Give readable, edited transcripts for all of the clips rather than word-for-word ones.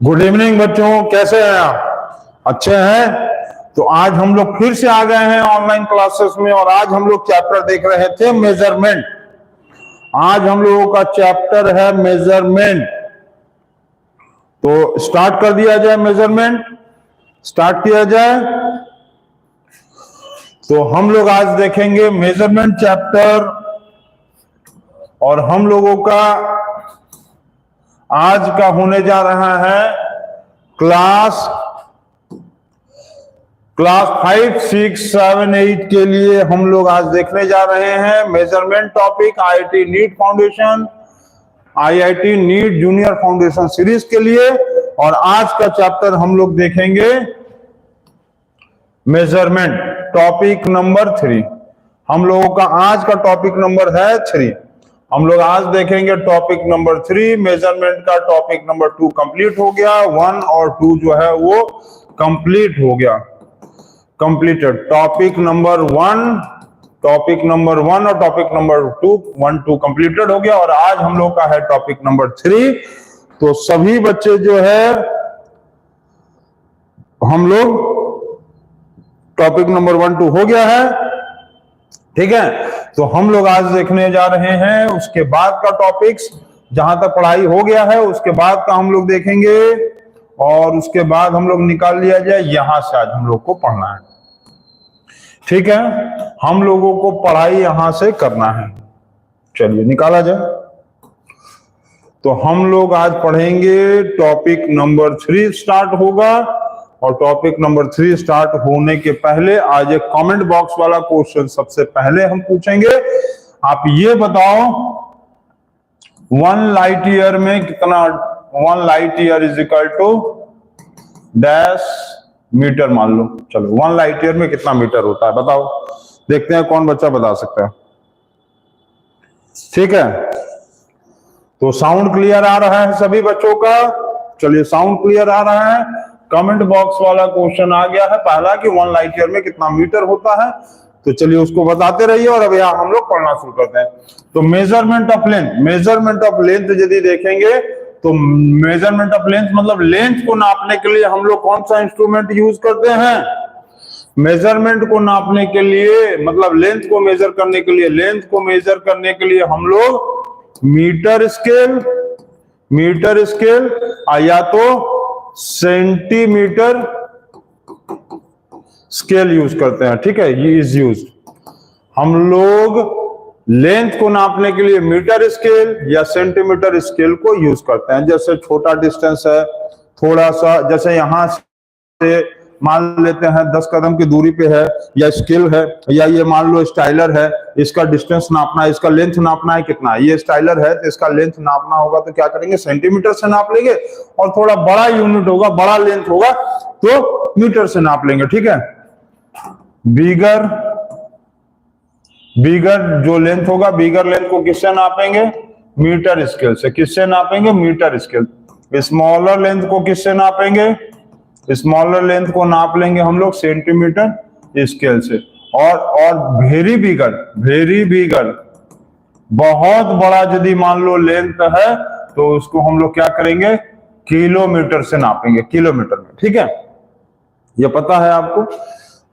Good evening बच्चों, कैसे हैं आप? अच्छे हैं? तो आज हम लोग फिर से आ गए हैं ऑनलाइन क्लासेस में और आज हम लोग चैप्टर देख रहे थे मेजरमेंट। आज हम लोगों का चैप्टर है मेजरमेंट। तो स्टार्ट कर दिया जाए, मेजरमेंट स्टार्ट किया जाए। तो हम लोग आज देखेंगे मेजरमेंट चैप्टर और हम लोगों का आज का होने जा रहा है क्लास 5, 6, 7, 8 के लिए हम लोग आज देखने जा रहे हैं measurement topic IIT NEET foundation, IIT NEET junior foundation series के लिए। और आज का चैप्टर हम लोग देखेंगे मेजरमेंट टॉपिक नंबर 3। हम लोगों का आज का टॉपिक नंबर है 3। हम लोग आज देखेंगे टॉपिक नंबर 3 मेजरमेंट का। टॉपिक नंबर 2 कंप्लीट हो गया, 1 और 2 जो है वो कंप्लीट हो गया, कंप्लीटेड। टॉपिक नंबर 1 और टॉपिक नंबर 2 1, 2 कंप्लीटेड हो गया और आज हम लोग का है टॉपिक नंबर 3। तो सभी बच्चे जो है हम लोग टॉपिक नंबर 1, 2 हो गया है, ठीक है। तो हम लोग आज देखने जा रहे हैं उसके बाद का टॉपिक्स, जहां तक पढ़ाई हो गया है उसके बाद का हम लोग देखेंगे और उसके बाद हम लोग निकाल लिया जाए यहां से। आज हम लोग को पढ़ना है, ठीक है। हम लोगों को पढ़ाई यहां से करना है। चलिए निकाला जाए। तो हम लोग आज पढ़ेंगे टॉपिक नंबर 3 स्टार्ट होगा और टॉपिक नंबर 3 स्टार्ट होने के पहले आज एक कमेंट बॉक्स वाला क्वेश्चन सबसे पहले हम पूछेंगे। आप ये बताओ 1 लाइट ईयर में कितना, 1 light year is equal to dash metre मान लो। चलो 1 लाइट ईयर में कितना मीटर होता है बताओ, देखते हैं कौन बच्चा बता सकता है, ठीक है। तो साउंड क्लियर आ रहा है सभी बच्चों का? चलिए साउंड क्लियर आ रहा है। कमेंट बॉक्स वाला क्वेश्चन आ गया है पहला कि 1 लाइट ईयर में कितना मीटर होता है। तो चलिए उसको बताते रहिए और अब यहां हम लोग पढ़ना शुरू करते हैं। तो मेजरमेंट ऑफ लेंथ यदि देखेंगे तो मेजरमेंट ऑफ लेंथ मतलब लेंथ को नापने के लिए हम लोग कौन सा इंस्ट्रूमेंट यूज करते हैं? मेजरमेंट को नापने के लिए मतलब लेंथ को मेजर करने के लिए हम लोग मीटर स्केल या तो सेंटीमीटर स्केल यूज करते हैं, ठीक है। ये इज यूज, हम लोग लेंथ को नापने के लिए मीटर स्केल या सेंटीमीटर स्केल को यूज करते हैं। जैसे छोटा डिस्टेंस है थोड़ा सा, जैसे यहां से मान लेते हैं 10 कदम की दूरी पे है या स्केल है, या ये मान लो स्टाइलर है, इसका डिस्टेंस नापना है, इसका लेंथ नापना है कितना है। ये स्टाइलर है तो इसका लेंथ नापना होगा तो क्या करेंगे, सेंटीमीटर से नाप लेंगे। और थोड़ा बड़ा यूनिट होगा, बड़ा लेंथ होगा तो मीटर से नाप लेंगे, ठीक है। बिगर जो लेंथ होगा, बिगर लेंथ को किससे नापेंगे? मीटर स्केल से। किससे नापेंगे? Metre scale. स्मॉलर लेंथ को किससे नापेंगे? स्मॉलर लेंथ को नाप लेंगे हम लोग सेंटीमीटर स्केल से। और वेरी बिगर बहुत बड़ा यदि मान लो लेंथ है तो उसको हम लोग क्या करेंगे, किलोमीटर से नापेंगे, किलोमीटर में, ठीक है। ये पता है आपको।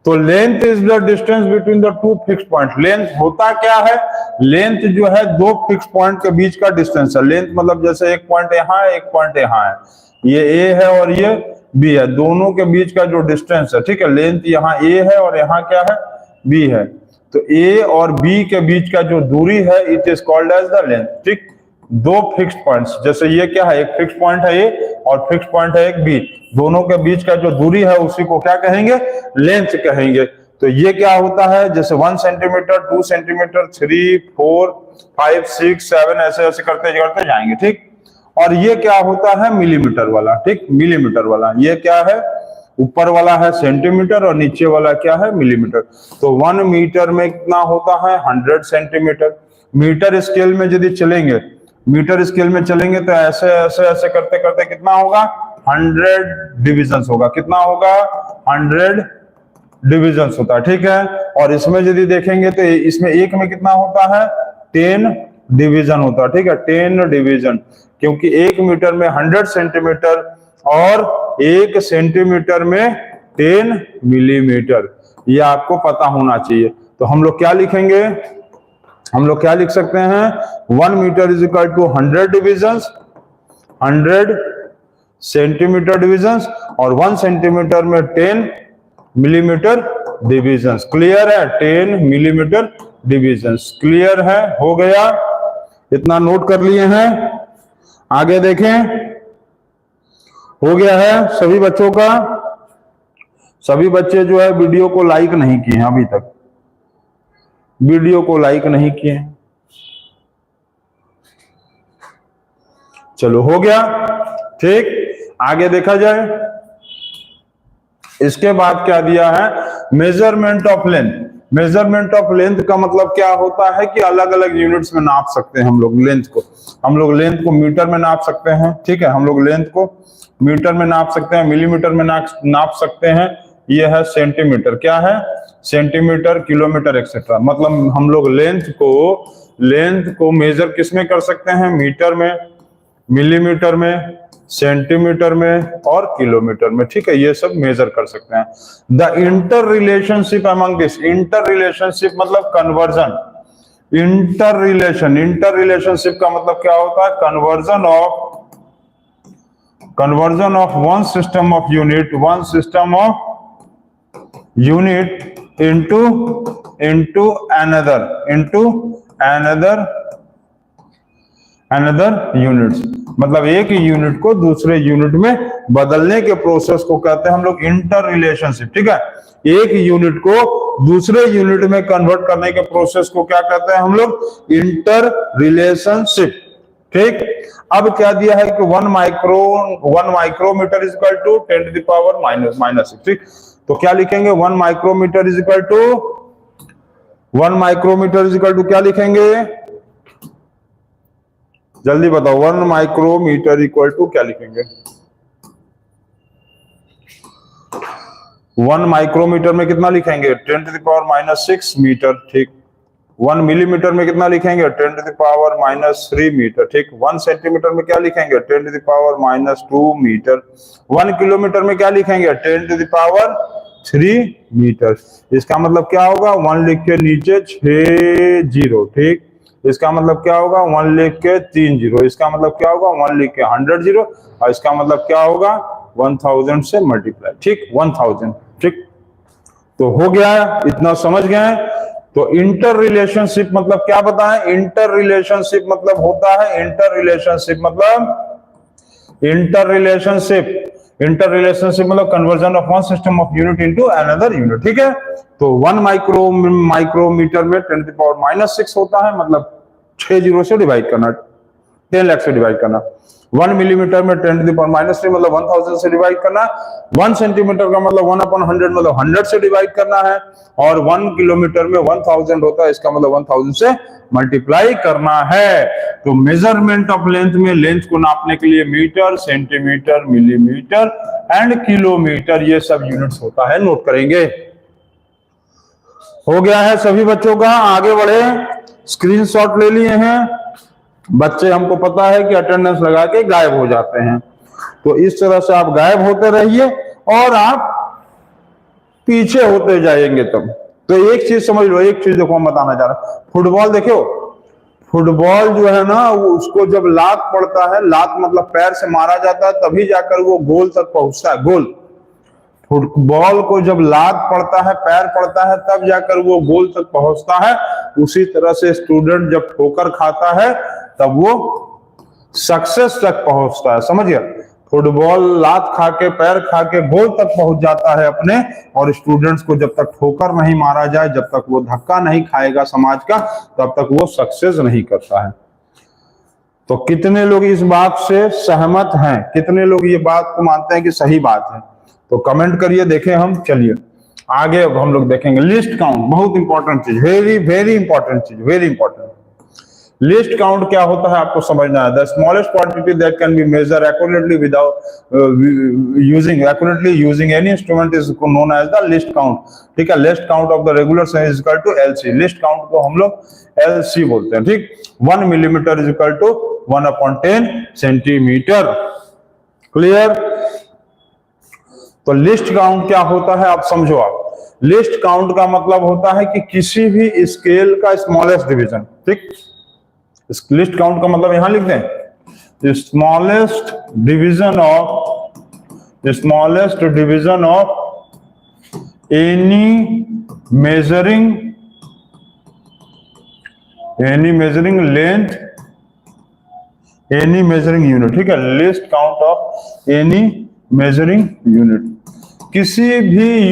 तो length is the distance between the 2 fixed point. Length होता क्या है? लेंथ जो है 2 फिक्स पॉइंट के बीच का डिस्टेंस है। लेंथ मतलब जैसे एक पॉइंट यहाँ है, एक पॉइंट यहाँ है, ये ए है और ये बी है, दोनों के बीच का जो डिस्टेंस है, ठीक है। लेंथ यहाँ ए है और यहाँ क्या है, बी है। तो ए और बी के बीच का जो दूरी है it is called as the length, ठीक। 2 फिक्स्ड पॉइंट्स, जैसे ये क्या है, एक फिक्स पॉइंट है ए और फिक्स पॉइंट है एक बी, दोनों के बीच का जो दूरी है उसी को क्या कहेंगे, लेंथ कहेंगे। तो ये क्या होता है, जैसे 1 सेंटीमीटर, 2 सेंटीमीटर, 3, 4, 5, 6, 7 ऐसे ऐसे करते करते जाएंगे, ठीक। और ये क्या होता है, मिलीमीटर वाला, ठीक, मिलीमीटर वाला। ये क्या है, ऊपर वाला है सेंटीमीटर और नीचे वाला क्या है, मिलीमीटर। तो 1 मीटर में कितना होता है, 100 सेंटीमीटर। मीटर स्केल में यदि चलेंगे, तो ऐसे ऐसे ऐसे करते करते कितना होगा, 100 डिविजन्स होगा। कितना होगा, 100 डिविजन्स होता है, ठीक है। और इसमें यदि देखेंगे तो इसमें एक में कितना होता है, 10 डिवीजन होता है, ठीक है, 10 डिवीजन। क्योंकि 1 मीटर में 100 सेंटीमीटर और 1 सेंटीमीटर में 10 मिलीमीटर, ये आपको पता होना चाहिए। तो हम लोग क्या लिखेंगे, हम लोग क्या लिख सकते हैं, 1 metre is equal to 100 divisions, 100 centimetre divisions, और 1 सेंटीमीटर में 10 मिलीमीटर डिविजन्स। क्लियर है, 10 मिलीमीटर डिविजन्स। क्लियर है, हो गया, इतना नोट कर लिए हैं। आगे देखें, हो गया है सभी बच्चों का। सभी बच्चे जो है वीडियो को लाइक नहीं किए हैं अभी तक, वीडियो को लाइक नहीं किए हैं। चलो हो गया, ठीक। आगे देखा जाए, इसके बाद क्या दिया है, measurement of length. Measurement of length का मतलब क्या होता है कि अलग अलग यूनिट्स में नाप सकते हैं हम लोग लेंथ को। हम लोग लेंथ को मीटर में नाप सकते हैं, ठीक है, हम लोग लेंथ को मीटर में नाप सकते हैं, मिलीमीटर में नाप सकते हैं। ये है सेंटीमीटर, क्या है, सेंटीमीटर, किलोमीटर एक्सेट्रा। मतलब हम लोग लेंथ को मेजर किस में कर सकते हैं, मीटर में, मिलीमीटर में, सेंटीमीटर में और किलोमीटर में, ठीक है, ये सब मेजर कर सकते हैं। The inter relationship among this, inter relationship मतलब कन्वर्जन, इंटर रिलेशनशिप का मतलब क्या होता है, conversion of one system of unit into another units। मतलब एक यूनिट को दूसरे यूनिट में बदलने के प्रोसेस को कहते हैं हम लोग इंटर रिलेशनशिप, ठीक है। एक यूनिट को दूसरे यूनिट में कन्वर्ट करने के प्रोसेस को क्या कहते हैं हम लोग, इंटर रिलेशनशिप, ठीक। अब क्या दिया है कि 1 micrometre is equal to 10 to the power minus 6, ठीक। तो क्या लिखेंगे, 1 माइक्रोमीटर इज इक्वल टू क्या लिखेंगे, जल्दी बताओ, 1 माइक्रोमीटर इक्वल टू क्या लिखेंगे, 1 माइक्रोमीटर में कितना लिखेंगे, 10 टू द पावर -6 मीटर, ठीक। 1 मिलीमीटर में कितना लिखेंगे, 10 टू द पावर -3 मीटर, ठीक। 1 सेंटीमीटर में क्या लिखेंगे, 10 to the power -2 metre. 1 kilometre में क्या लिखेंगे, 10 टू द पावर 3 मीटर। इसका मतलब क्या होगा, 1 लिख के नीचे 6 जीरो, ठीक। इसका मतलब क्या होगा, 1 लिख के 3 जीरो। इसका मतलब क्या होगा, 1 लिख के 100 जीरो, और इसका मतलब क्या होगा, 1000 से मल्टीप्लाई, ठीक, 1000, ठीक। तो हो गया, इतना समझ गए। तो इंटर रिलेशनशिप मतलब क्या बताएं, इंटर रिलेशनशिप मतलब होता है, इंटर रिलेशनशिप मतलब conversion of one system of unit into another unit, ठीक है। तो 1 माइक्रोमीटर में 10 टू द पावर -6 होता है, मतलब 6 जीरो से डिवाइड करना, 10 लाख से डिवाइड करना। 1 मिलीमीटर में 10 टू द पावर -3 मतलब 1000 से डिवाइड करना। 1 सेंटीमीटर का मतलब 1/100 मतलब 100 से डिवाइड करना है, और 1 किलोमीटर में 1000 होता है, इसका मतलब 1000 से मल्टीप्लाई करना है। तो मेजरमेंट ऑफ लेंथ में लेंथ को नापने के लिए metre, centimetre, millimetre and kilometre, ये सब यूनिट्स होता है, नोट करेंगे। हो गया है सभी बच्चों का, आगे बढ़े। स्क्रीनशॉट ले लिए हैं बच्चे, हमको पता है कि अटेंडेंस लगा के गायब हो जाते हैं, तो इस तरह से आप गायब होते रहिए और आप पीछे होते जाएंगे तब। तो एक चीज समझ लो, एक चीज देखो, हम बताना चाह रहा हूं, फुटबॉल देखो, फुटबॉल जो है ना, उसको जब लात पड़ता है, लात मतलब पैर से मारा जाता है, तभी जाकर वो गोल तक पहुंचता है, गोल। फुटबॉल को जब लात पड़ता है, पैर पड़ता है, तब जाकर वो गोल तक पहुंचता है। उसी तरह से स्टूडेंट जब ठोकर खाता है तब वो सक्सेस तक पहुंचता है, समझिए। फुटबॉल लात खा के, पैर खा के गोल तक पहुंच जाता है अपने, और स्टूडेंट्स को जब तक ठोकर नहीं मारा जाए, जब तक वो धक्का नहीं खाएगा समाज का, तब तक वो सक्सेस नहीं करता है। तो कितने लोग इस बात से सहमत हैं, कितने लोग ये बात को मानते हैं कि सही बात है, तो कमेंट करिए, देखें हम। चलिए आगे अब हम लोग देखेंगे लिस्ट काउंट, बहुत इंपॉर्टेंट चीज, वेरी इंपॉर्टेंट चीज, वेरी इंपॉर्टेंट। लिस्ट काउंट क्या होता है आपको समझना है। The smallest quantity that can be measure accurately without using any instrument is known as the least count, ठीक है। Least count of the regular size is equal to LC, least count को हम लोग LC बोलते हैं, ठीक। 1 millimetre is equal to 1/10 centimetre. Clear. तो list count क्या होता है आप समझो। आप लिस्ट काउंट का मतलब होता है कि किसी भी स्केल का स्मॉलेस्ट डिवीजन। ठीक, लिस्ट काउंट का मतलब यहां लिख दें, smallest division of any measuring length, any measuring unit. ठीक है, least count of any measuring unit, किसी भी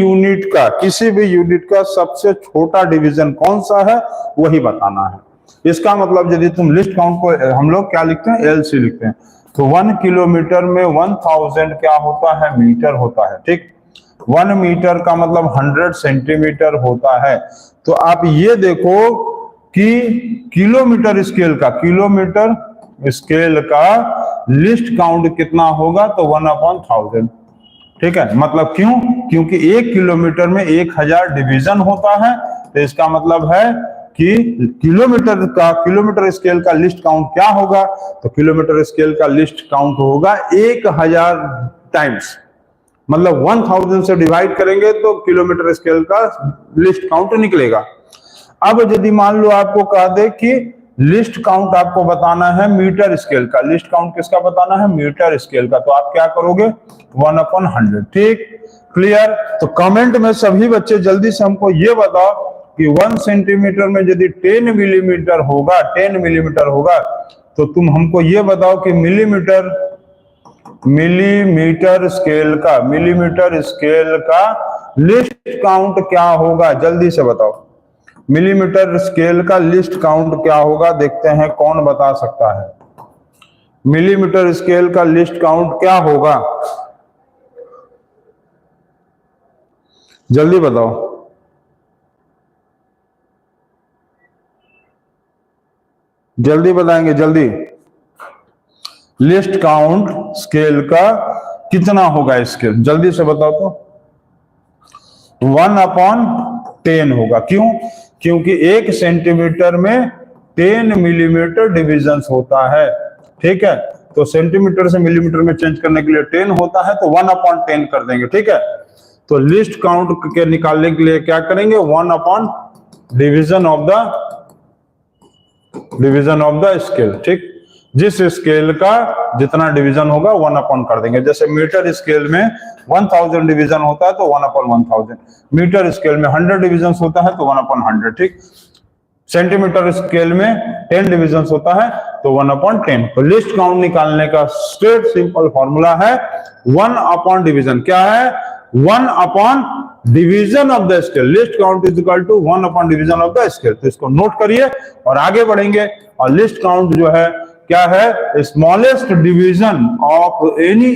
यूनिट का सबसे छोटा डिवीजन कौन सा है वही बताना है। इसका मतलब यदि तुम लिस्ट काउंट को हम लोग क्या लिखते हैं, एलसी लिखते हैं, तो 1 किलोमीटर में 1000 क्या होता है, मीटर होता है। ठीक, 1 मीटर का मतलब 100 सेंटीमीटर होता है। तो आप ये देखो कि किलोमीटर स्केल का लिस्ट काउंट कितना होगा, तो 1/1000। ठीक है, मतलब क्योंकि 1 किलोमीटर में 1000 डिवीजन होता है, तो इसका मतलब है कि किलोमीटर स्केल का लिस्ट काउंट क्या होगा, तो किलोमीटर स्केल का लिस्ट काउंट होगा 1000 टाइम्स, मतलब 1000 से डिवाइड करेंगे तो किलोमीटर स्केल का लिस्ट काउंट निकलेगा। अब यदि मान लो आपको कह दे कि लिस्ट काउंट आपको बताना है मीटर स्केल का, लिस्ट काउंट किसका बताना है, मीटर स्केल का, तो आप क्या करोगे, 1/100। ठीक, क्लियर। तो कमेंट में सभी बच्चे जल्दी से हमको ये बताओ कि 1 सेंटीमीटर में यदि 10 मिलीमीटर होगा, तो तुम हमको ये बताओ कि मिलीमीटर स्केल का लिस्ट काउंट क्या होगा, जल्दी से बताओ। मिलीमीटर स्केल का लिस्ट काउंट क्या होगा, देखते हैं कौन बता सकता है। मिलीमीटर स्केल का लिस्ट काउंट क्या होगा, जल्दी बताओ। जल्दी बताएंगे, जल्दी। लिस्ट काउंट स्केल का कितना होगा स्केल, जल्दी से बताओ तो। 1/10 होगा। क्योंकि 1 सेंटीमीटर में 10 मिलीमीटर डिविजन होता है। ठीक है, तो सेंटीमीटर से मिलीमीटर में चेंज करने के लिए 10 होता है, तो 1/10 कर देंगे। ठीक है, तो लिस्ट काउंट के निकालने के लिए क्या करेंगे, 1 डिवीजन ऑफ द स्केल। ठीक, जिस स्केल का जितना डिवीजन होगा 1 कर देंगे। जैसे मीटर स्केल में 1000 डिवीजन होता है तो 1/1000, मीटर स्केल में 100 डिवीजन होता है तो 1/100। ठीक, सेंटीमीटर स्केल में 10 डिवीजन होता है तो 1/10। तो लिस्ट काउंट निकालने का स्ट्रेट सिंपल फॉर्मूला है 1 डिवीजन। क्या है, 1 division of the scale. Least count is equal to 1 division of the scale. तो इसको नोट करिए और आगे बढ़ेंगे। और लिस्ट काउंट जो है क्या है, smallest division of any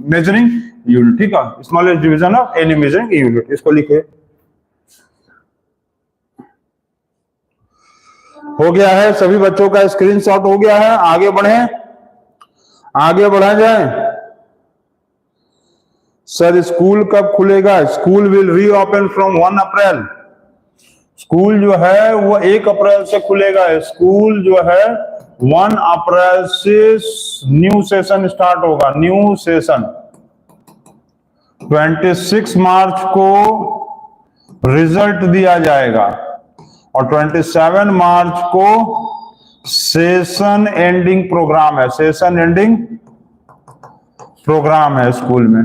measuring unit. ठीक है, smallest division of any measuring unit, इसको लिखे। हो गया है, सभी बच्चों का स्क्रीनशॉट हो गया है। आगे बढ़ा जाए। सर स्कूल कब खुलेगा, school will reopen from 1 April. School जो है वो 1 अप्रैल से खुलेगा। स्कूल जो है 1 अप्रैल से न्यू सेशन स्टार्ट होगा। न्यू सेशन 26 मार्च को रिजल्ट दिया जाएगा और 27 मार्च को सेशन एंडिंग प्रोग्राम है। सेशन एंडिंग प्रोग्राम है स्कूल में,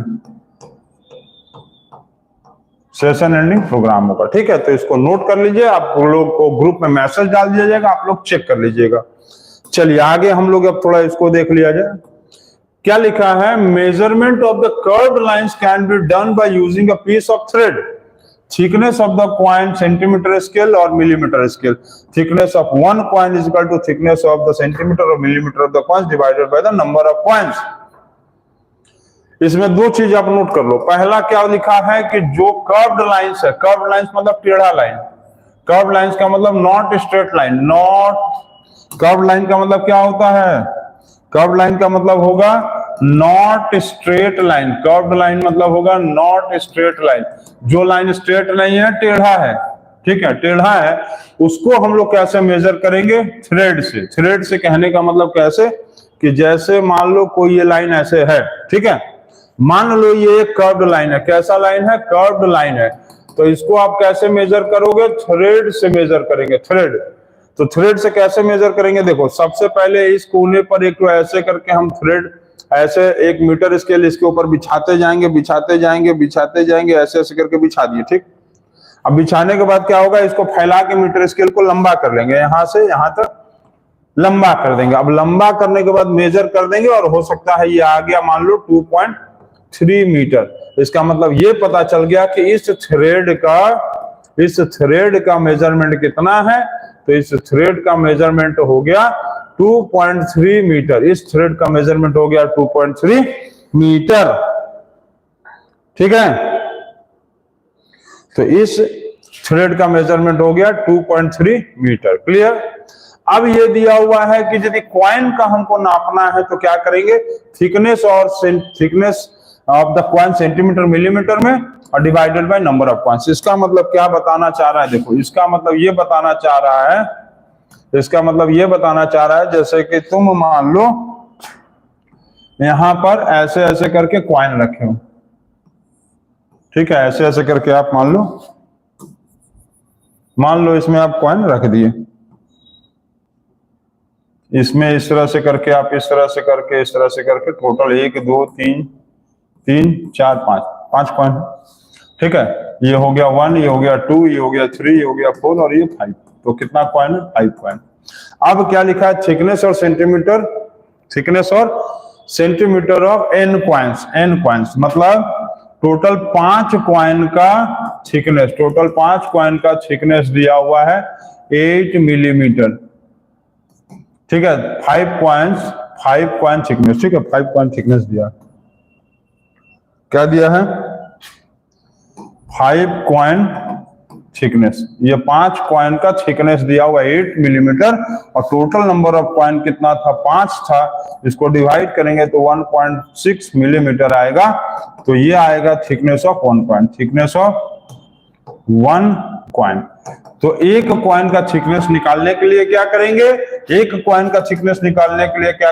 सेशन एंडिंग प्रोग्राम होगा। ठीक है, तो इसको नोट कर लीजिए। आप लोग को ग्रुप में मैसेज डाल दिया जाएगा, आप लोग चेक कर लीजिएगा। चलिए आगे हम लोग अब थोड़ा इसको देख लिया जाए। क्या लिखा है, measurement of the curved lines can be done by using a piece of thread. Thickness of the coin centimetre scale और millimetre scale. Thickness of one coin is equal to thickness of the centimetre और millimetre of the coins divided by the number of coins. इसमें 2 चीज आप note कर लो। पहला क्या लिखा है कि जो कर्व्ड लाइंस है, कर्व्ड लाइंस मतलब टेढ़ा लाइन। कर्व्ड लाइंस का मतलब not straight line. Curved line का मतलब क्या होता है, कर्व्ड लाइन का मतलब होगा not straight line. Curved line मतलब होगा नॉट स्ट्रेट लाइन। जो लाइन स्ट्रेट नहीं है, टेढ़ा है। ठीक है, टेढ़ा है, उसको हम लोग कैसे मेजर करेंगे, थ्रेड से। थ्रेड से कहने का मतलब कैसे कि जैसे मान लो कोई ये लाइन ऐसे है, ठीक है, मान लो ये एक कर्व्ड लाइन है, कैसा लाइन है, कर्व्ड लाइन है, तो इसको आप कैसे मेजर करोगे, थ्रेड से मेजर करेंगे, थ्रेड। तो थ्रेड से कैसे मेजर करेंगे, देखो सबसे पहले इस कोने पर एक तो ऐसे करके हम थ्रेड ऐसे 1 मीटर स्केल इसके ऊपर बिछाते जाएंगे, बिछाते जाएंगे, बिछाते जाएंगे, ऐसे ऐसे करके बिछा दिए, ठीक। अब बिछाने के बाद क्या होगा, इसको फैला के मीटर स्केल को लंबा कर लेंगे, यहां से यहां तक लंबा कर देंगे। अब लंबा करने के बाद मेजर कर देंगे और हो सकता है ये आ गया मान लो 2.3 मीटर। इसका मतलब ये पता चल गया कि इस थ्रेड का मेजरमेंट कितना है, तो इस थ्रेड का मेजरमेंट हो गया 2.3 मीटर। इस थ्रेड का मेजरमेंट हो गया 2.3 मीटर, ठीक है। तो इस थ्रेड का मेजरमेंट हो गया 2.3 मीटर, क्लियर। अब ये दिया हुआ है कि यदि कॉइन का हमको नापना है तो क्या करेंगे, thickness of the coin centimetre millimetre में और divided by number of coins. इसका मतलब क्या बताना चाह रहा है, देखो इसका मतलब ये बताना चाह रहा है, जैसे कि तुम मान लो यहां पर ऐसे ऐसे करके कॉइन रखे हो, ठीक है, ऐसे ऐसे करके आप मान लो इसमें आप कॉइन रख दिए, इसमें इस तरह से करके आप इस तरह से करके टोटल 1 2 3 4 5 कॉइन, ठीक है। ये हो गया 1, ये हो गया 2, ये हो गया 3, ये हो गया 4 और ये 5। तो कितना कॉइन है, 5 कॉइन। अब क्या लिखा है, थिकनेस और सेंटीमीटर ऑफ n कॉइन्स, मतलब टोटल 5 कॉइन का थिकनेस दिया हुआ है 8 मिलीमीटर, ठीक है। 5 कॉइन थिकनेस, ठीक है, 5 कॉइन थिकनेस दिया, क्या दिया है, 5 कॉइन थिकनेस। ये 5 कॉइन का थिकनेस दिया हुआ 8 मिलीमीटर और टोटल नंबर ऑफ कॉइन कितना था, 5 था। इसको डिवाइड करेंगे तो 1.6 मिलीमीटर आएगा। तो ये आएगा थिकनेस ऑफ 1 कॉइन। तो एक कॉइन का थिकनेस निकालने के लिए क्या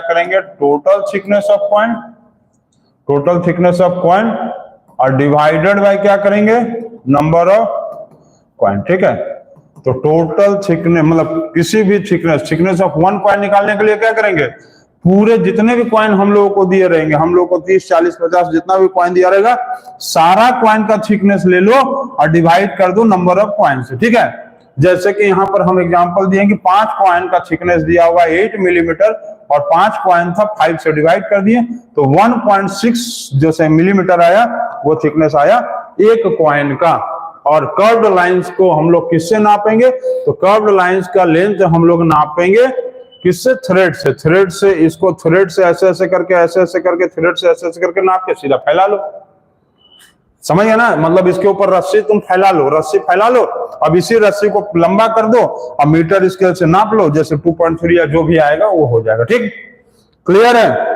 करेंगे, टोटल थिकनेस ऑफ कॉइन और डिवाइडेड बाय क्या करेंगे, नंबर ऑफ कॉइन, ठीक है। तो टोटल थिकनेस मतलब किसी भी थिकनेस ऑफ 1 कॉइन निकालने के लिए क्या करेंगे, पूरे जितने भी कॉइन हम लोगों को दिए रहेंगे, हम लोग को 30 40 50 जितना भी कॉइन दिया रहेगा, सारा कॉइन का थिकनेस ले लो और डिवाइड कर दो नंबर ऑफ कॉइन से, ठीक है। जैसे कि यहाँ पर हम एग्जांपल दिए कि 5 कॉइन का थिकनेस दिया हुआ 8 मिलीमीटर और 5 कॉइन था, 5 से डिवाइड कर दिए तो 1.6 जैसे मिलीमीटर आया, वो थिकनेस आया एक कॉइन का। और कर्व्ड लाइंस को हम लोग किससे नापेंगे, तो कर्व्ड लाइंस का लेंथ हम लोग नापेंगे किससे, थ्रेड से। इसको थ्रेड से ऐसे ऐसे करके थ्रेड से ऐसे ऐसे करके नाप के सीधा फैला लो, समझ गए ना। मतलब इसके ऊपर रस्सी तुम फैला लो, अब इसी रस्सी को लंबा कर दो और मीटर स्केल से नाप लो, जैसे 2.3 या जो भी आएगा वो हो जाएगा, ठीक, क्लियर है,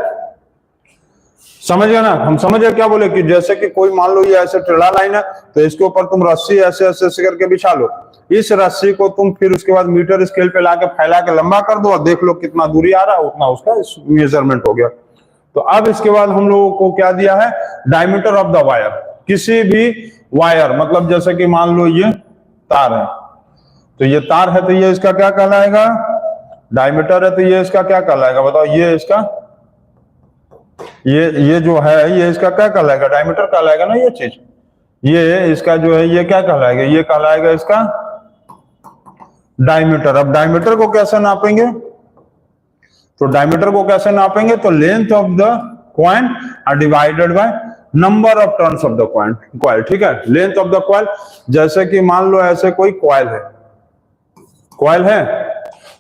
समझ गए ना। हम समझ गए क्या बोले कि जैसे कि कोई मान लो ये ऐसे टेढ़ा लाइन है तो इसके ऊपर तुम रस्सी ऐसे ऐसे करके बिछा लो, इस रस्सी को तुम फिर उसके बाद मीटर स्केल पे लाके फैला के लंबा कर दो और देख लो कितना दूरी आ रहा है, उतना उसका मेजरमेंट हो गया। तो अब इसके बाद हम लोगों को क्या दिया है, डायमीटर ऑफ द वायर। किसी भी वायर, मतलब जैसे कि मान लो ये तार है, तो ये तार है तो ये इसका क्या कहलाएगा, डायमीटर है तो ये इसका क्या कहलाएगा, बताओ। ये इसका ये जो है ये इसका क्या कहलाएगा, डायमीटर कहलाएगा ना ये चीज। ये इसका जो है ये क्या कहलाएगा, ये कहलाएगा इसका डायमीटर। अब डायमीटर को कैसे नापेंगे, तो डायमीटर को कैसे नापेंगे, तो length of the coin are divided by number of turns of the coil, ठीक है। लेंथ ऑफ द कॉइल, जैसे कि मान लो ऐसे कोई कॉइल है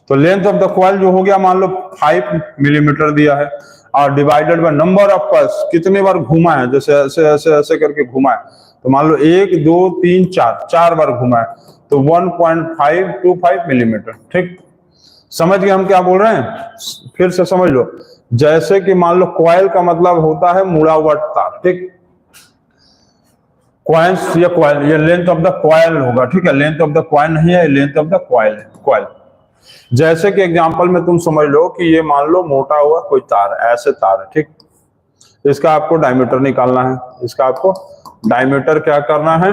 तो लेंथ ऑफ द कॉइल जो हो गया मान लो 5 मिलीमीटर दिया है और divided by number of coils, कितने बार घुमा है, जैसे ऐसे ऐसे ऐसे करके घुमा है तो मान लो 1 2 3 4 बार घुमा है तो 1.525 मिलीमीटर, ठीक। समझ गए हम क्या बोल रहे हैं, फिर से समझ लो। जैसे कि मान लो कॉइल का मतलब होता है मुड़ा हुआ तार, ठीक। कॉइल्स या कॉइल, ये लेंथ ऑफ द कॉइल होगा, ठीक है, लेंथ ऑफ द कॉइन नहीं है, लेंथ ऑफ द कॉइल है, कॉइल। जैसे कि एग्जांपल में तुम समझ लो कि ये मान लो मोटा हुआ कोई तार है, ऐसे तार है, ठीक। इसका आपको डायमीटर निकालना है, इसका आपको डायमीटर क्या करना है,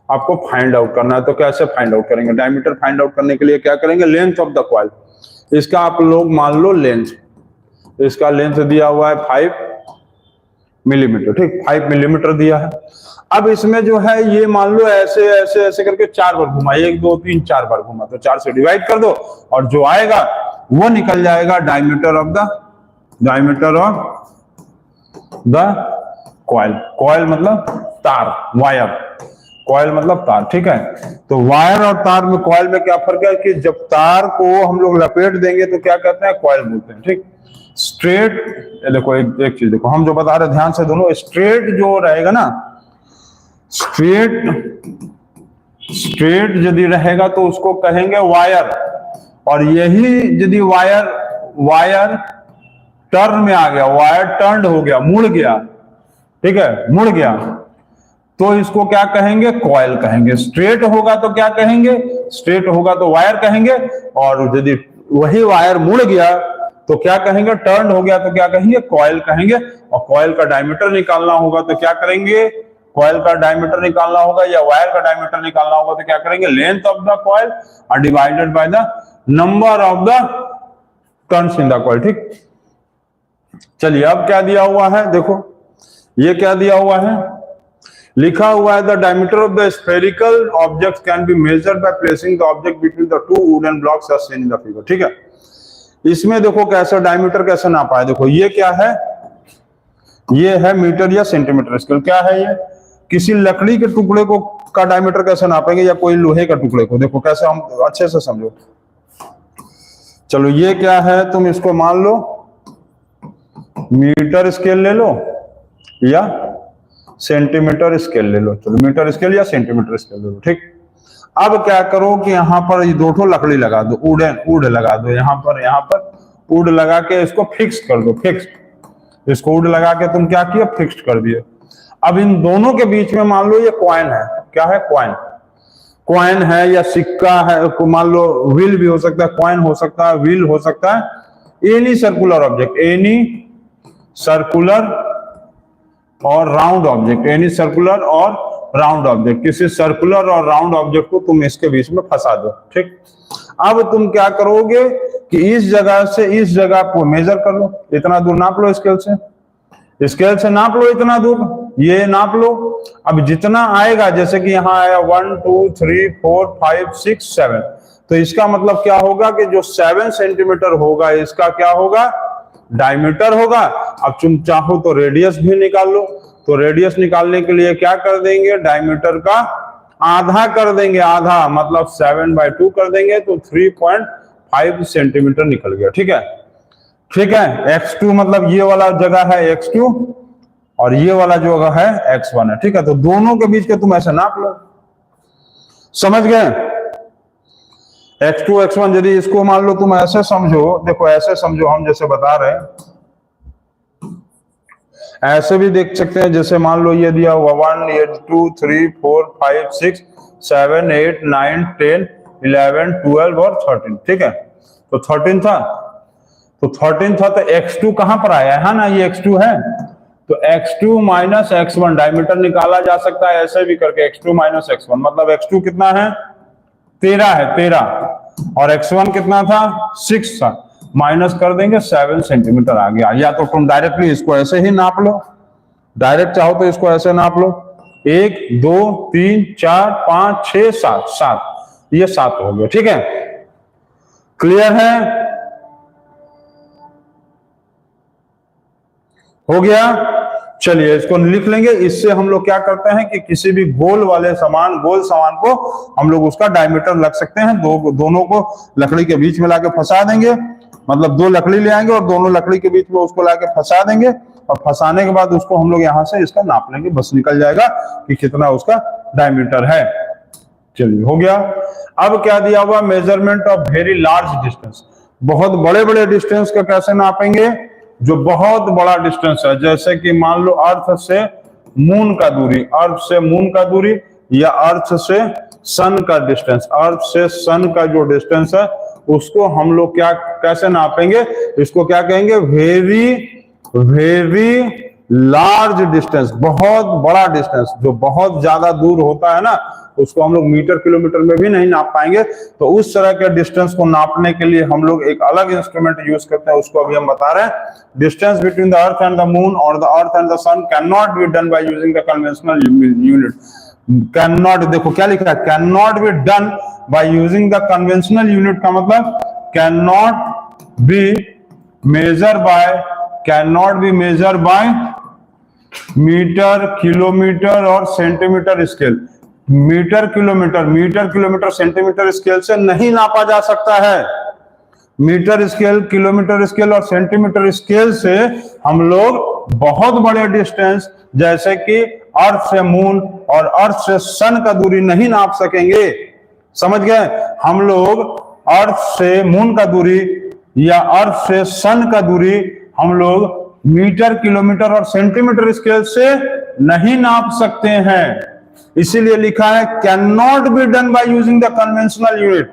आपको फाइंड आउट करना है। तो कैसे फाइंड आउट करेंगे? डायमीटर फाइंड आउट करने के लिए क्या करेंगे, लेंथ ऑफ द कॉइल, इसका आप लोग मान लो लेंथ, इसका लेंथ दिया हुआ है 5 मिलीमीटर, ठीक, 5 मिलीमीटर दिया है। अब इसमें जो है ये मान लो ऐसे ऐसे ऐसे करके 4 बार घुमा, 1 2 3 4 बार घुमा, तो 4 से डिवाइड कर दो और जो आएगा वो निकल जाएगा diameter of the coil. Coil मतलब तार, वायर, कॉइल मतलब तार, ठीक है। तो वायर और तार में, कॉइल में क्या फर्क है कि जब तार को हम लोग लपेट देंगे तो क्या कहते हैं, कॉइल बोलते हैं, ठीक। स्ट्रेट, देखो एक चीज देखो, हम जो बता रहे ध्यान से दोनों, स्ट्रेट जो रहेगा ना, स्ट्रेट यदि रहेगा तो उसको कहेंगे वायर, और यही यदि वायर टर्न में आ गया, वायर टर्न हो गया, मुड़ गया, ठीक है, मुड़ गया, तो इसको क्या कहेंगे, कॉइल कहेंगे। स्ट्रेट होगा तो क्या कहेंगे, स्ट्रेट होगा तो वायर कहेंगे, और यदि वही वायर मुड़ गया तो क्या कहेंगे, टर्न हो गया तो क्या कहेंगे, कॉइल कहेंगे। और कॉइल का डायमीटर निकालना होगा तो क्या करेंगे, कॉइल का डायमीटर निकालना होगा या वायर का डायमीटर निकालना होगा तो क्या करेंगे, लेंथ ऑफ द कॉइल और divided by the number of the turns in the coil, ठीक। चलिए अब क्या दिया हुआ है, देखो ये क्या दिया हुआ है, लिखा हुआ है the diameter of the spherical object can be measured by placing the object between the two wooden blocks as seen in the figure, ठीक है। इसमें देखो कैसे डायमीटर कैसे नापा है, देखो ये क्या है, ये है मीटर या सेंटीमीटर स्केल। क्या है ये, किसी लकड़ी के टुकड़े को का डायमीटर कैसे नापेंगे या कोई लोहे का टुकड़े को, देखो कैसे, हम अच्छे से समझो। चलो ये क्या है, तुम इसको मान लो मीटर स्केल ले लो या सेंटीमीटर स्केल ले लो, चलो मीटर स्केल या सेंटीमीटर स्केल ले लो, ठीक। अब क्या करो कि यहाँ पर ये 2 लकड़ी लगा दो, वुड लगा दो, यहाँ पर वुड लगा के इसको फिक्स कर दो, फिक्स, इसको वुड लगा के तुम क्या किया, फिक्स कर दिए। अब इन दोनों के बीच में मान लो ये कॉइन है, क्या है, कॉइन है या सिक्का है, मान लो व्हील भी हो सकता है, कॉइन हो सकता है, व्हील हो सकता है, any circular object, any circular और राउंड ऑब्जेक्ट, एनी सर्कुलर और राउंड ऑब्जेक्ट, किसी सर्कुलर और राउंड ऑब्जेक्ट को तुम इसके बीच में फंसा दो, ठीक। अब तुम क्या करोगे कि इस जगह से इस जगह को मेजर कर लो, इतना दूर नाप लो, स्केल से नाप लो, इतना दूर ये नाप लो। अब जितना आएगा, जैसे कि यहाँ आया 1 2 3 4 5 6 7, तो इसका मतलब क्या होगा कि जो 7 सेंटीमीटर होगा इसका क्या होगा, डायमीटर होगा। अब तुम चाहो तो रेडियस भी निकाल लो, तो रेडियस निकालने के लिए क्या कर देंगे, डायमीटर का आधा कर देंगे, आधा मतलब 7/2 कर देंगे, तो 3.5 सेंटीमीटर निकल गया, ठीक है, ठीक है। x2 मतलब ये वाला जगह है x2 और ये वाला जगह है x1 है, ठीक है। तो दोनों के बीच के तुम ऐसे नाप लो, समझ गए, x2 x1। यदि इसको मान लो तुम ऐसे समझो, देखो ऐसे समझो, हम जैसे बता रहे हैं ऐसे भी देख सकते हैं, जैसे मान लो ये दिया हुआ 1 2 3 4 5 6 7 8 9 10 11 12 और 13, ठीक है। तो 13 था, तो x2 कहां पर आया है ना, ये x2 है, तो x2 माइनस x1 डायमीटर निकाला जा सकता है ऐसे भी करके, x2 माइनस x1 मतलब x2 कितना है, 13 है, 13, और x1 कितना था, 6 था, माइनस कर देंगे 7 सेंटीमीटर आ गया। या तो तुम डायरेक्टली इसको ऐसे ही नाप लो, डायरेक्ट चाहो तो इसको ऐसे नाप लो, 1 2 3 4 5 6 7, 7, ये 7 हो गया, ठीक है, क्लियर है, हो गया। चलिए इसको लिख लेंगे। इससे हम लोग क्या करते हैं कि किसी भी गोल सामान को हम लोग उसका डायमीटर लग सकते हैं, दोनों को लकड़ी के बीच में लाके फंसा देंगे, मतलब 2 लकड़ी ले आएंगे और दोनों लकड़ी के बीच में उसको लाके फंसा देंगे, और फंसाने के बाद उसको हम लोग यहाँ से इसका नाप लेंगे, बस निकल जाएगा कि कितना उसका डायमीटर है। चलिए हो गया। अब क्या दिया हुआ, measurement of very large distance, बहुत बड़े बड़े डिस्टेंस का कैसे नापेंगे, जो बहुत बड़ा डिस्टेंस है, जैसे कि मान लो अर्थ से मून का दूरी, अर्थ से मून का दूरी या अर्थ से सन का डिस्टेंस, अर्थ से सन का जो डिस्टेंस है उसको हम लोग क्या कैसे नापेंगे, इसको क्या कहेंगे, वेरी वेरी लार्ज डिस्टेंस, बहुत बड़ा डिस्टेंस, जो बहुत ज्यादा दूर होता है ना, उसको हम लोग मीटर किलोमीटर में भी नहीं नाप पाएंगे। तो उस तरह के डिस्टेंस को नापने के लिए हम लोग एक अलग इंस्ट्रूमेंट यूज करते हैं, उसको अभी हम बता रहे हैं। Distance between the earth and the moon और the earth and the sun can not be done by using the conventional unit. Can not, देखो क्या लिखा है, can not be done by using the conventional unit का मतलब can not be measure by, can not be measure by metre, kilometre और centimetre scale. Metre kilometre centimetre scale से नहीं नापा जा सकता है। मीटर स्केल, किलोमीटर स्केल और सेंटीमीटर स्केल से हम लोग बहुत बड़े डिस्टेंस जैसे कि अर्थ से मून और अर्थ से सन का दूरी नहीं नाप सकेंगे। समझ गए? हम लोग अर्थ से मून का दूरी या अर्थ से सन का दूरी हम लोग मीटर, किलोमीटर और सेंटीमीटर स्केल से नहीं नाप सकते हैं। इसीलिए लिखा है can not be done by using the conventional unit.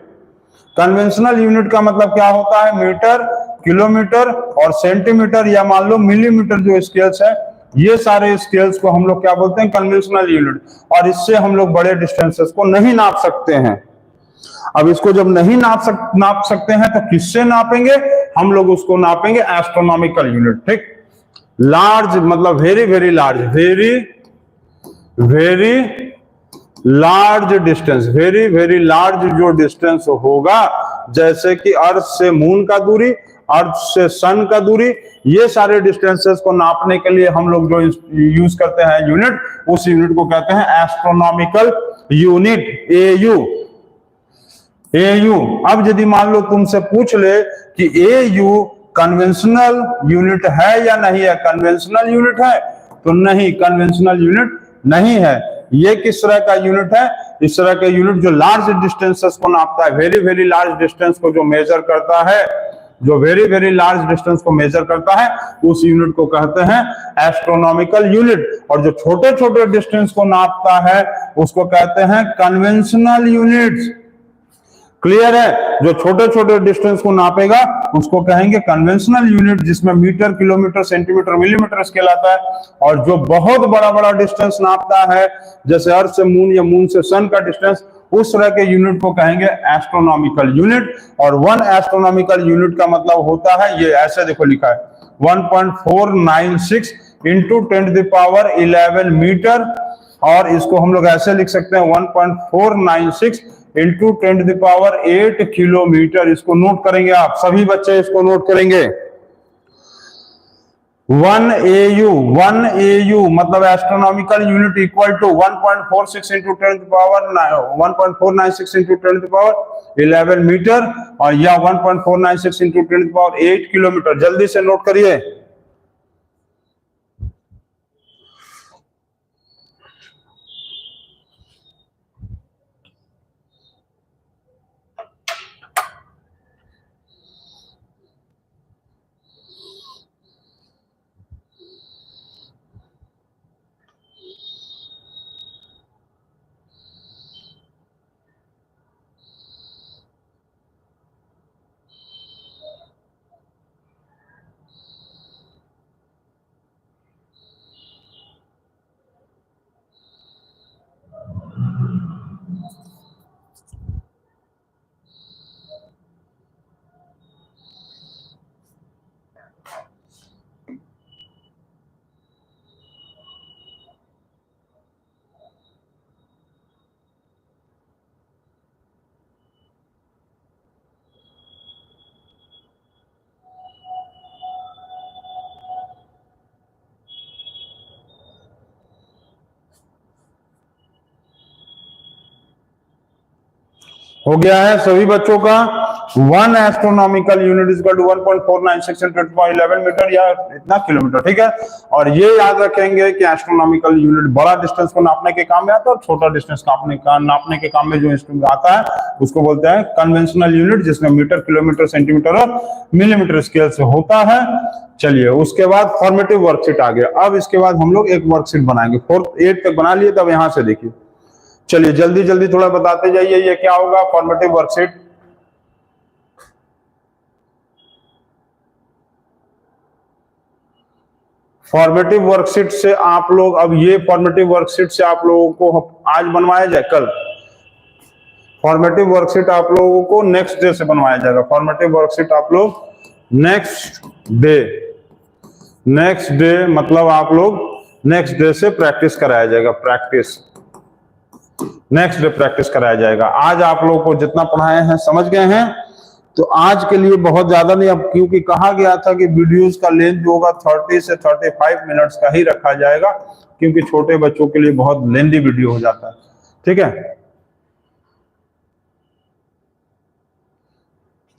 Conventional unit का मतलब क्या होता है, मीटर, किलोमीटर और सेंटीमीटर या मान लो मिलीमीटर जो स्केल्स है, ये सारे स्केल्स को हम लोग क्या बोलते हैं, कन्वेंशनल यूनिट। और इससे हम लोग बड़े डिस्टेंसेस को नहीं नाप सकते हैं। अब इसको जब नहीं नाप सकते हैं तो किससे नापेंगे? हम लोग उसको नापेंगे एस्ट्रोनॉमिकल यूनिट। ठीक, लार्ज मतलब very very large, very large distance, very very large जो डिस्टेंस होगा, जैसे कि अर्थ से मून का दूरी, अर्थ से सन का दूरी, ये सारे डिस्टेंसेस को नापने के लिए हम लोग जो यूज करते हैं यूनिट, उस यूनिट को कहते हैं एस्ट्रोनॉमिकल यूनिट, एयू। एयू। अब यदि मान लो तुमसे पूछ ले कि एयू कन्वेंशनल यूनिट है या नहीं है, कन्वेंशनल यूनिट है तो नहीं, कन्वेंशनल यूनिट नहीं है। ये किस तरह का यूनिट है? इस तरह का यूनिट जो लार्ज डिस्टेंसेस को नापता है, वेरी वेरी लार्ज डिस्टेंस को जो मेजर करता है, जो वेरी वेरी लार्ज डिस्टेंस को मेजर करता है, उस यूनिट को कहते हैं एस्ट्रोनॉमिकल यूनिट। और जो छोटे छोटे डिस्टेंस को नापता है उसको कहते हैं कन्वेंशनल यूनिट्स। क्लियर है? जो छोटे छोटे डिस्टेंस को नापेगा उसको कहेंगे कन्वेंशनल यूनिट, जिसमें metre, kilometre, centimetre, millimetre scale आता है। और जो बहुत बड़ा बड़ा डिस्टेंस नापता है, जैसे अर्थ से मून या मून से सन का डिस्टेंस, उस तरह के यूनिट को कहेंगे एस्ट्रोनॉमिकल यूनिट। और 1 एस्ट्रोनॉमिकल यूनिट का मतलब होता है, ये ऐसे देखो लिखा है, 1.496 इंटू 10⁻11 मीटर। और इसको हम लोग ऐसे लिख सकते हैं 1.496 इंटू 10⁸ किलोमीटर। इसको नोट करेंगे आप सभी बच्चे, इसको नोट करेंगे। 1 AU मतलब astronomical unit equal to 1.46 into 1.496 into 10⁻11 metre और या 1.496 इंटू 10⁸ किलोमीटर। जल्दी से नोट करिए। हो गया है सभी बच्चों का? 1 astronomical unit is equal to 1.496 into 10⁻11 metre या इतना किलोमीटर। ठीक है, और ये याद रखेंगे कि एस्ट्रोनॉमिकल यूनिट बड़ा डिस्टेंस को नापने के काम में आता है और छोटा डिस्टेंस नापने के काम में जो इंस्ट्रूमेंट आता है उसको बोलते हैं कन्वेंशनल यूनिट, जिसमें मीटर, किलोमीटर, सेंटीमीटर और मिलीमीटर स्केल से होता है। चलिए, उसके बाद फॉर्मेटिव वर्कशीट आ गया। अब इसके बाद हम लोग एक वर्कशीट बनाएंगे। 4th 8th तक बना लिए, तब यहां से देखिए। चलिए जल्दी जल्दी थोड़ा बताते जाइए, ये क्या होगा फॉर्मेटिव वर्कशीट? फॉर्मेटिव वर्कशीट से आप लोग, अब ये फॉर्मेटिव वर्कशीट से आप लोगों को आज बनवाया जाए, कल फॉर्मेटिव वर्कशीट आप लोगों को नेक्स्ट डे से बनवाया जाएगा। फॉर्मेटिव वर्कशीट आप लोग नेक्स्ट डे मतलब आप लोग नेक्स्ट डे से प्रैक्टिस कराया जाएगा। नेक्स्ट डे प्रैक्टिस कराया जाएगा। आज आप लोगों को जितना पढ़ाए हैं समझ गए हैं, तो आज के लिए बहुत ज्यादा नहीं, अब क्योंकि कहा गया था कि वीडियोस का लेंथ जो होगा 30 से 35 मिनट्स का ही रखा जाएगा, क्योंकि छोटे बच्चों के लिए बहुत लेंथी वीडियो हो जाता है। ठीक है,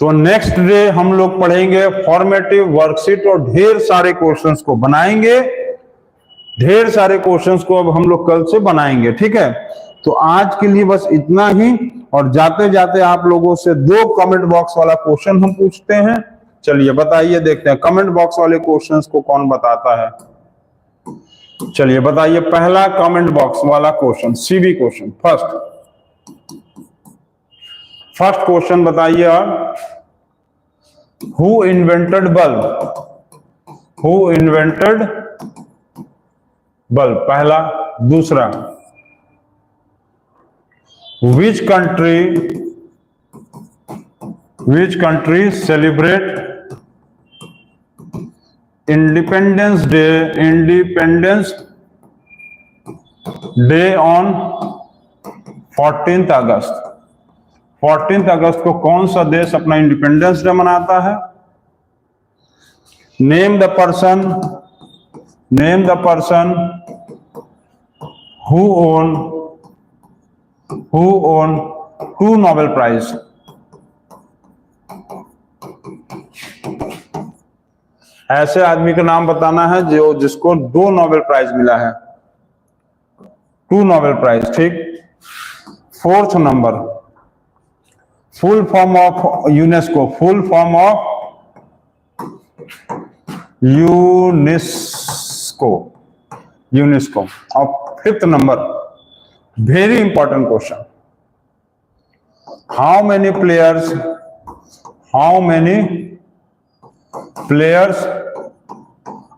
तो नेक्स्ट डे हम लोग पढ़ेंगे फॉर्मेटिव वर्कशीट और ढेर सारे क्वेश्चंस को बनाएंगे। ढेर सारे क्वेश्चंस को अब हम लोग कल से बनाएंगे। ठीक है, तो आज के लिए बस इतना ही, और जाते जाते आप लोगों से 2 कमेंट बॉक्स वाला क्वेश्चन हम पूछते हैं। चलिए बताइए, देखते हैं कमेंट बॉक्स वाले क्वेश्चंस को कौन बताता है। चलिए बताइए, पहला कमेंट बॉक्स वाला question, CB question, first question बताइए आप, हु इन्वेंटेड बल्ब, पहला। दूसरा, which country celebrate Independence Day on 14th August. 14th अगस्त को कौन सा देश अपना इंडिपेंडेंस डे मनाता है? Name the person who won 2 Nobel Prize। ऐसे आदमी का नाम बताना है जिसको 2 नोबेल प्राइज मिला है, 2 नोबेल प्राइज। ठीक। 4th number, full form of UNESCO, UNESCO. और 5th number, very important question, how many players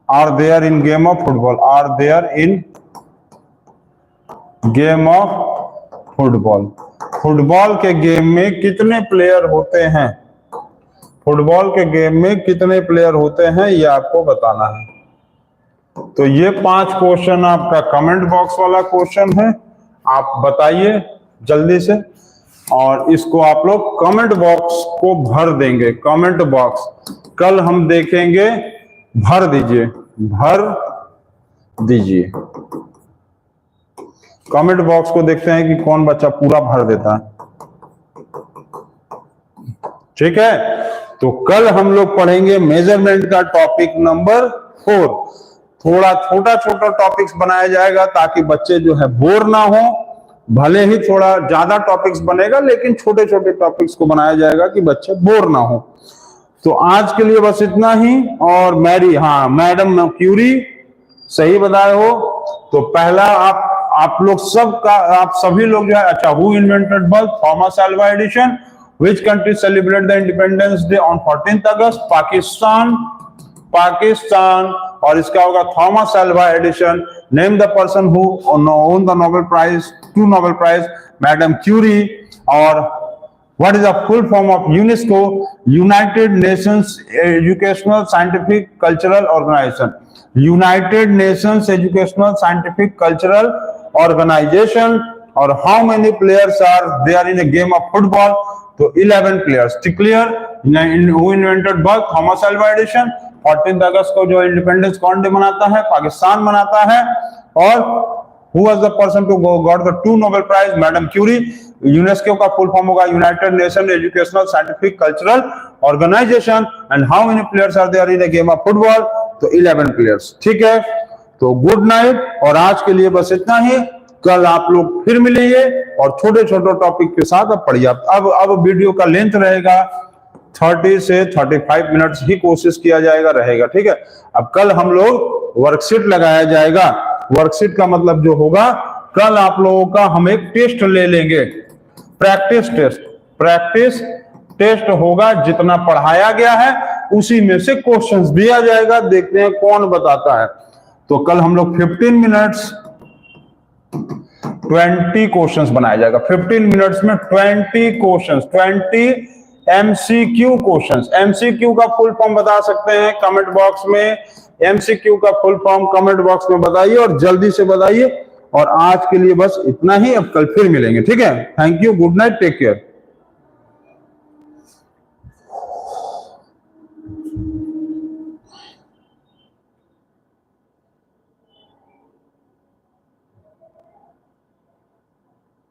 are there in game of football, football के गेम में कितने प्लेयर होते हैं? ये आपको बताना है। तो ये 5 क्वेश्चन आपका कमेंट बॉक्स वाला क्वेश्चन है, आप बताइए जल्दी से, और इसको आप लोग कमेंट बॉक्स को भर देंगे। कमेंट बॉक्स कल हम देखेंगे, भर दीजिए। कमेंट बॉक्स को देखते हैं कि कौन बच्चा पूरा भर देता है। ठीक है, तो कल हम लोग पढ़ेंगे मेजरमेंट का टॉपिक नंबर 4। थोड़ा छोटा टॉपिक्स बनाया जाएगा ताकि बच्चे जो है बोर ना हो। भले ही थोड़ा ज्यादा टॉपिक्स बनेगा, लेकिन छोटे टॉपिक्स को बनाया जाएगा कि बच्चे बोर ना हो। तो आज के लिए बस इतना ही। और मैडम क्यूरी सही बताए हो। तो पहला आप सभी लोग जो है, अच्छा, who invented bulb? Thomas Alva Edison. Which country celebrate the Independence Day on 14th August? Pakistan. और इसका होगा Thomas Alva Edison. Name the person who won the Nobel Prize, 2 Nobel Prize, madam Curie. और what is the full form of UNESCO? United Nations Educational Scientific Cultural Organization. United Nations Educational Scientific Cultural Organization. और how many players are there in a game of football? तो 11 players. Clear? Who invented bulb? Thomas Alva Edison. 14th अगस्त को जो independence कौन day मनाता है? पाकिस्तान मनाता है। और who was the person to got the 2 Nobel prize? Madam Curie. UNESCO का फुल फॉर्म होगा United Nation Educational Scientific Cultural Organization. And how many players are there in a game of football? तो 11 players. ठीक है, तो good night. और आज के लिए बस इतना ही। कल आप लोग फिर मिलेंगे और छोटे टॉपिक के साथ अब पढ़िए। अब वीडियो का लेंथ रहेगा 30 से 35 मिनट्स ही कोशिश किया रहेगा। ठीक है, अब कल हम लोग वर्कशीट लगाया जाएगा। वर्कशीट का मतलब जो होगा, कल आप लोगों का हम एक टेस्ट ले लेंगे, प्रैक्टिस टेस्ट होगा। जितना पढ़ाया गया है उसी में से क्वेश्चंस दिया जाएगा, देखते हैं कौन बताता है। तो कल हम लोग 15 मिनट्स 20 क्वेश्चंस बनाया जाएगा। 15 मिनट्स में 20 क्वेश्चंस, 20 एमसीक्यू क्वेश्चंस। एमसीक्यू का फुल फॉर्म बता सकते हैं कमेंट बॉक्स में, एमसीक्यू का फुल फॉर्म कमेंट बॉक्स में बताइए और जल्दी से बताइए। और आज के लिए बस इतना ही, अब कल फिर मिलेंगे, ठीक है। Thank you, good night, take care.